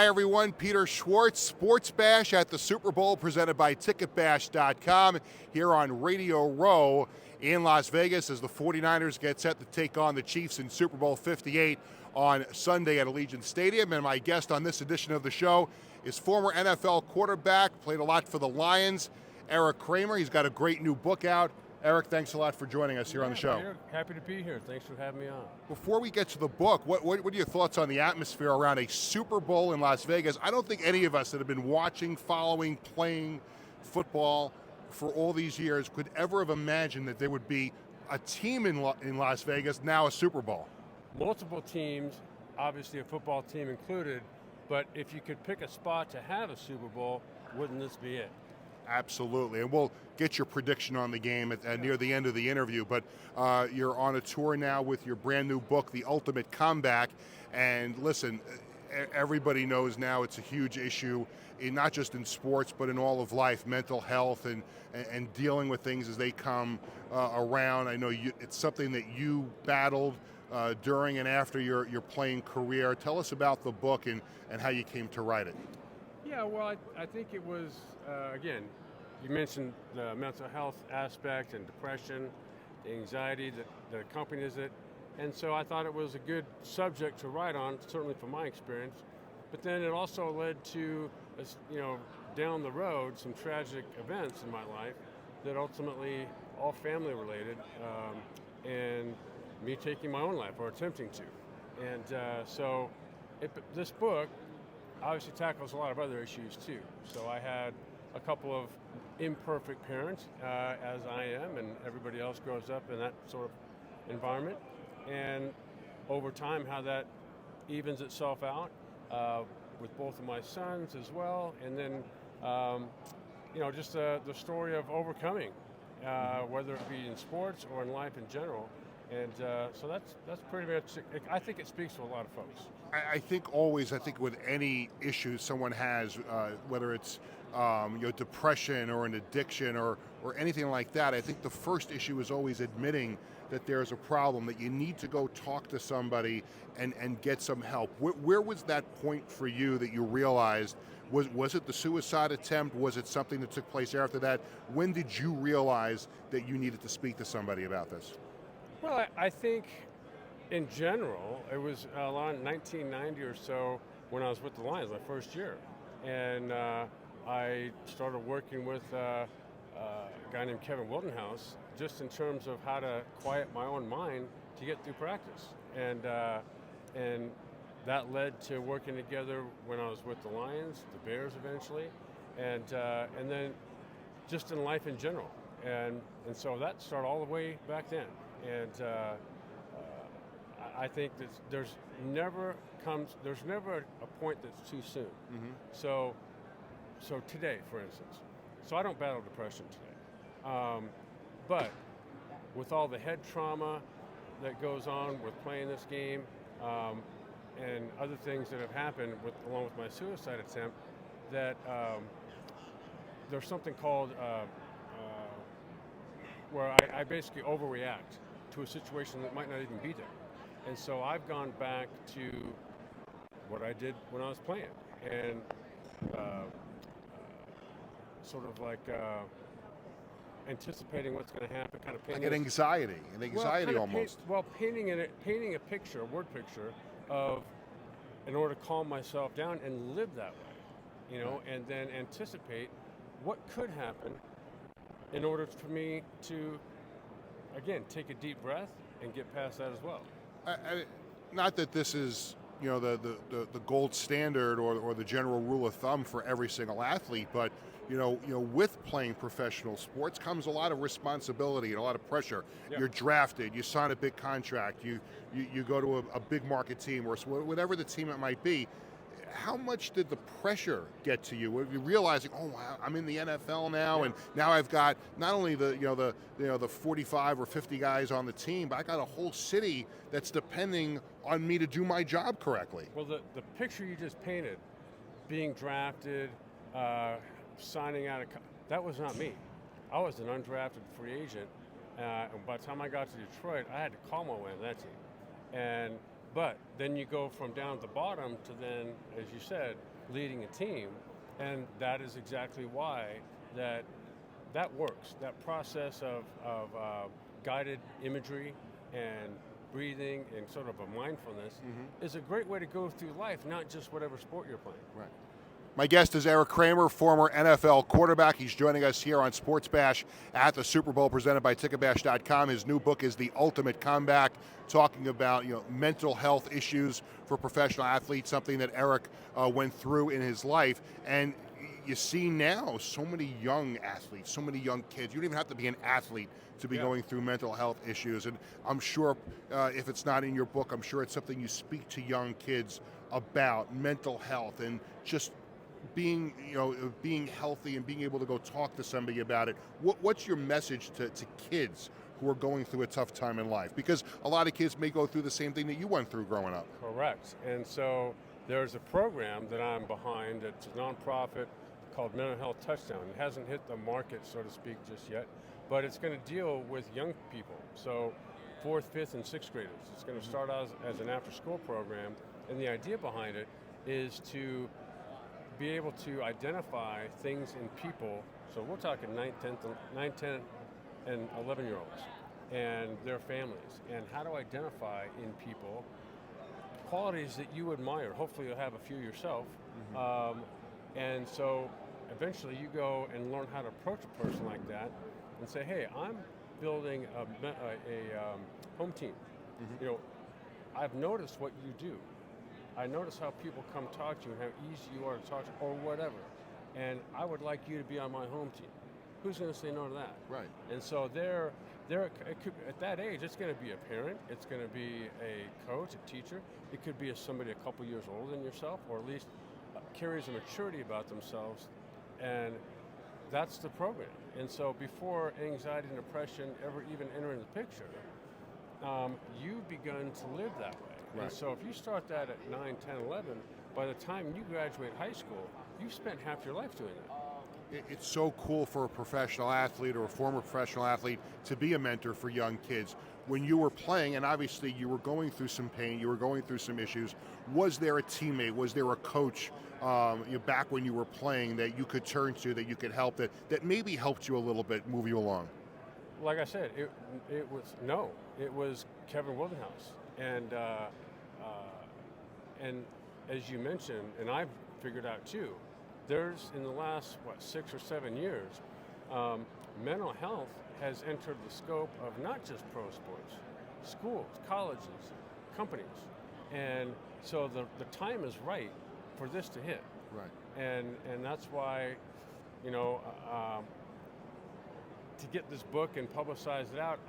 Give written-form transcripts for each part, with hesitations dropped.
Hi, everyone. Peter Schwartz, Sports Bash at the Super Bowl, presented by TicketBash.com here on Radio Row in Las Vegas as the 49ers get set to take on the Chiefs in Super Bowl 58 on Sunday at Allegiant Stadium. And my guest on this edition of the show is former NFL quarterback, played a lot for the Lions, Erik Kramer. He's got a great new book out. Erik, thanks a lot for joining us here on the show. Peter, happy to be here. Thanks for having me on. Before we get to the book, what are your thoughts on the atmosphere around a Super Bowl in Las Vegas? I don't think any of us that have been watching, following, playing football for all these years could ever have imagined that there would be a team in Las Vegas, now a Super Bowl. Multiple teams, obviously a football team included, but if you could pick a spot to have a Super Bowl, wouldn't this be it? Absolutely, and we'll get your prediction on the game near the end of the interview, but you're on a tour now with your brand new book, The Ultimate Comeback, and listen, everybody knows now it's a huge issue, not just in sports, but in all of life, mental health and dealing with things as they come around. I know it's something that you battled during and after your playing career. Tell us about the book and how you came to write it. Yeah, well, I think it was, again, you mentioned the mental health aspect and depression, the anxiety that accompanies it, and so I thought it was a good subject to write on, certainly from my experience, but then it also led to, down the road, some tragic events in my life that ultimately, all family related, and me taking my own life, or attempting to. And so this book obviously tackles a lot of other issues too. So I had a couple of imperfect parents, as I am, and everybody else grows up in that sort of environment. And over time, how that evens itself out with both of my sons as well. And then, just the story of overcoming, whether it be in sports or in life in general. And so that's pretty much, I think it speaks to a lot of folks. I think with any issue someone has, whether it's depression or an addiction or anything like that, I think the first issue is always admitting that there's a problem, that you need to go talk to somebody and get some help. Where was that point for you that you realized? Was it the suicide attempt? Was it something that took place after that? When did you realize that you needed to speak to somebody about this? Well, I think in general, it was around 1990 or so when I was with the Lions, my first year. And I started working with a guy named Kevin Wildenhouse, just in terms of how to quiet my own mind to get through practice. And that led to working together when I was with the Lions, the Bears eventually, and then just in life in general. And so that started all the way back then. And I think that there's never a point that's too soon. Mm-hmm. So today, for instance, so I don't battle depression today, but with all the head trauma that goes on with playing this game, and other things that have happened along with my suicide attempt, that there's something called where I basically overreact to a situation that might not even be there. And so I've gone back to what I did when I was playing, and sort of like anticipating what's going to happen, kind of painting. Like an anxiety almost. Painting a picture, a word picture of, in order to calm myself down and live that way, and then anticipate what could happen in order for me to, again, take a deep breath and get past that as well. Not that this is, the gold standard or the general rule of thumb for every single athlete, but with playing professional sports comes a lot of responsibility and a lot of pressure. Yep. You're drafted, you sign a big contract, you go to a big market team or whatever the team it might be. How much did the pressure get to you? Were you realizing, oh wow, I'm in the NFL now, yeah, and now I've got not only the 45 or 50 guys on the team, but I got a whole city that's depending on me to do my job correctly. Well, the picture you just painted, being drafted, signing out, that was not me. I was an undrafted free agent, and by the time I got to Detroit, I had to call my way on that team. But then you go from down at the bottom to then, as you said, leading a team, and that is exactly why that works. That process of guided imagery and breathing and sort of a mindfulness is a great way to go through life, not just whatever sport you're playing. Right. My guest is Erik Kramer, former NFL quarterback. He's joining us here on Sports Bash at the Super Bowl, presented by Ticketbash.com. His new book is The Ultimate Comeback, talking about mental health issues for professional athletes, something that Erik went through in his life. And you see now so many young athletes, so many young kids. You don't even have to be an athlete to be going through mental health issues. And I'm sure if it's not in your book, I'm sure it's something you speak to young kids about, mental health and just being healthy and being able to go talk to somebody about it. What's your message to kids who are going through a tough time in life? Because a lot of kids may go through the same thing that you went through growing up. Correct. And so there's a program that I'm behind. It's a nonprofit called Mental Health Touchdown. It hasn't hit the market, so to speak, just yet, but it's going to deal with young people. So 4th, 5th, and 6th graders. It's going to start out as an after-school program, and the idea behind it is to be able to identify things in people. So we're talking 9, 10, and 11-year-olds and their families, and how to identify in people qualities that you admire. Hopefully you'll have a few yourself. And so eventually you go and learn how to approach a person like that and say, hey, I'm building a home team. I've noticed what you do. I notice how people come talk to you and how easy you are to talk to, or whatever. And I would like you to be on my home team. Who's going to say no to that? Right. And so at that age, it's going to be a parent, it's going to be a coach, a teacher. It could be somebody a couple years older than yourself, or at least carries a maturity about themselves. And that's the program. And so before anxiety and depression ever even enter in the picture, you've begun to live that way. Right. And so if you start that at 9, 10, 11, by the time you graduate high school, you've spent half your life doing that. It's so cool for a professional athlete or a former professional athlete to be a mentor for young kids. When you were playing, and obviously you were going through some pain, you were going through some issues, was there a teammate, was there a coach back when you were playing that you could turn to, that you could help, that maybe helped you a little bit, move you along? Like I said, it was Kevin Wildenhouse. And as you mentioned, and I've figured out too, there's in the last 6 or 7 years, mental health has entered the scope of not just pro sports, schools, colleges, companies, and so the time is right for this to hit. Right. And that's why, to get this book and publicize it out,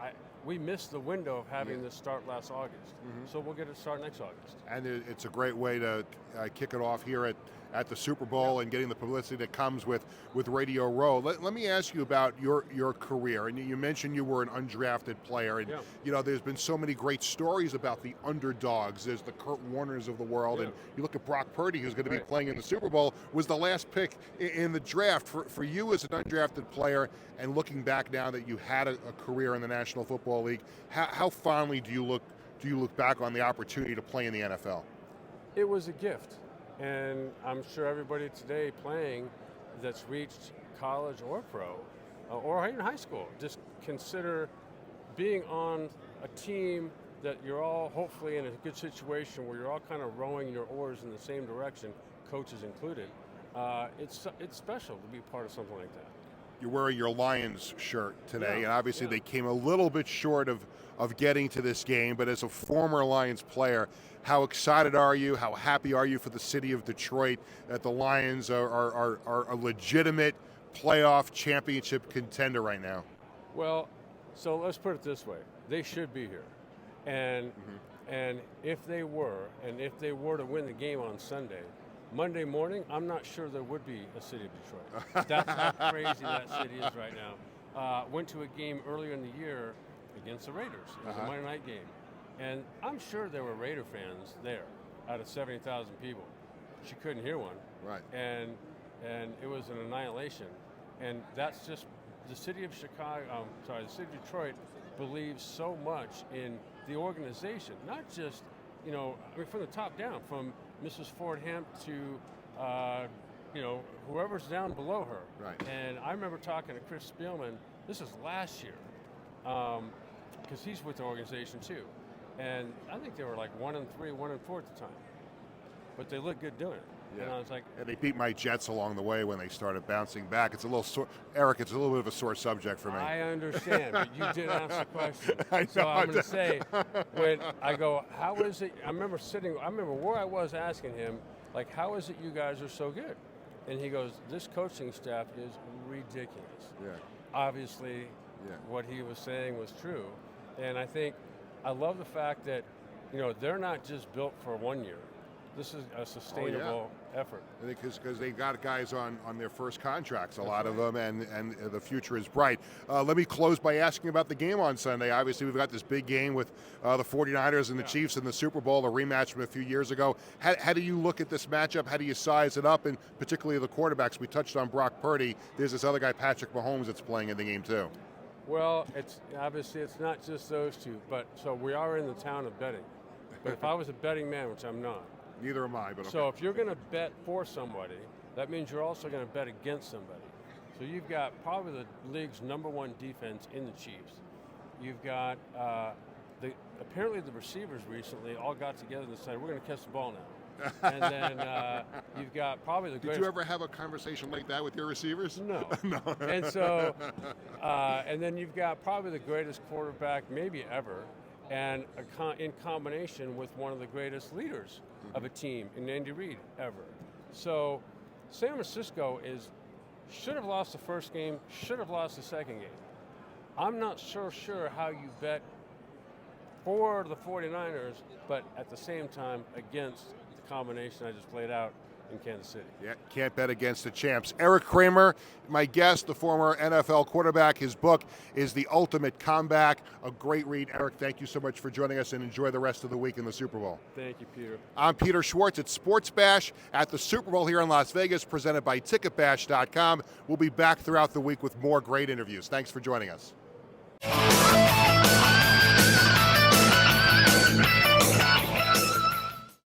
we missed the window of having this start last August. So we'll get it start next August. And it's a great way to kick it off here at the Super Bowl and getting the publicity that comes with Radio Row. Let me ask you about your career. And you mentioned you were an undrafted player. And there's been so many great stories about the underdogs. There's the Kurt Warners of the world. And you look at Brock Purdy, who's going to be playing in the Super Bowl, was the last pick in the draft. For you as an undrafted player, and looking back now that you had a career in the National Football League, how fondly do you look back on the opportunity to play in the NFL? It was a gift. And I'm sure everybody today playing that's reached college or pro, or even high school, just consider being on a team that you're all hopefully in a good situation where you're all kind of rowing your oars in the same direction, coaches included. It's special to be part of something like that. You're wearing your Lions shirt today, and obviously they came a little bit short of getting to this game, but as a former Lions player, how excited are you? How happy are you for the city of Detroit that the Lions are a legitimate playoff championship contender right now? Well, so let's put it this way. They should be here. And if they were to win the game on Sunday, Monday morning, I'm not sure there would be a city of Detroit. That's how crazy that city is right now. Went to a game earlier in the year against the Raiders. It was a Monday night game. And I'm sure there were Raider fans there out of 70,000 people. But you couldn't hear one. Right. And it was an annihilation. And that's just the city of the city of Detroit believes so much in the organization, not just, from the top down, from Mrs. Ford Hemp to whoever's down below her. Right. And I remember talking to Chris Spielman, this is last year, because he's with the organization too. And I think they were like 1-3, 1-4 at the time. But they looked good doing it. Yeah. And I was like, and they beat my Jets along the way when they started bouncing back. It's a little sore, Eric. It's a little bit of a sore subject for me. I understand, but you did ask the question. I So know. I'm going to say, when I go, how is it? I remember where I was asking him, like, how is it you guys are so good? And he goes, this coaching staff is ridiculous. Yeah. Obviously, Yeah. what he was saying was true. And I love the fact that, they're not just built for 1 year. This is a sustainable effort. Because they got guys on their first contracts, a lot of them, and the future is bright. Let me close by asking about the game on Sunday. Obviously, we've got this big game with the 49ers and the Chiefs in the Super Bowl, a rematch from a few years ago. How do you look at this matchup? How do you size it up? And particularly the quarterbacks. We touched on Brock Purdy. There's this other guy, Patrick Mahomes, that's playing in the game too. Well, it's not just those two, but so we are in the town of betting. But if I was a betting man, which I'm not. Neither am I, but okay. So if you're going to bet for somebody, that means you're also going to bet against somebody. So you've got probably the league's #1 defense in the Chiefs. You've got apparently the receivers recently all got together and decided we're going to catch the ball now. And then you've got probably the greatest. Did you ever have a conversation like that with your receivers? No. No. And so, and then you've got probably the greatest quarterback maybe ever, and in combination with one of the greatest leaders of a team in Andy Reid ever. So San Francisco should have lost the first game, should have lost the second game. I'm not sure how you bet for the 49ers, but at the same time against the combination I just played out in Kansas City. Yeah, can't bet against the champs. Erik Kramer, my guest, the former NFL quarterback. His book is The Ultimate Comeback. A great read. Erik, thank you so much for joining us, and enjoy the rest of the week in the Super Bowl. Thank you, Peter. I'm Peter Schwartz at Sports Bash at the Super Bowl here in Las Vegas, presented by TicketBash.com. We'll be back throughout the week with more great interviews. Thanks for joining us.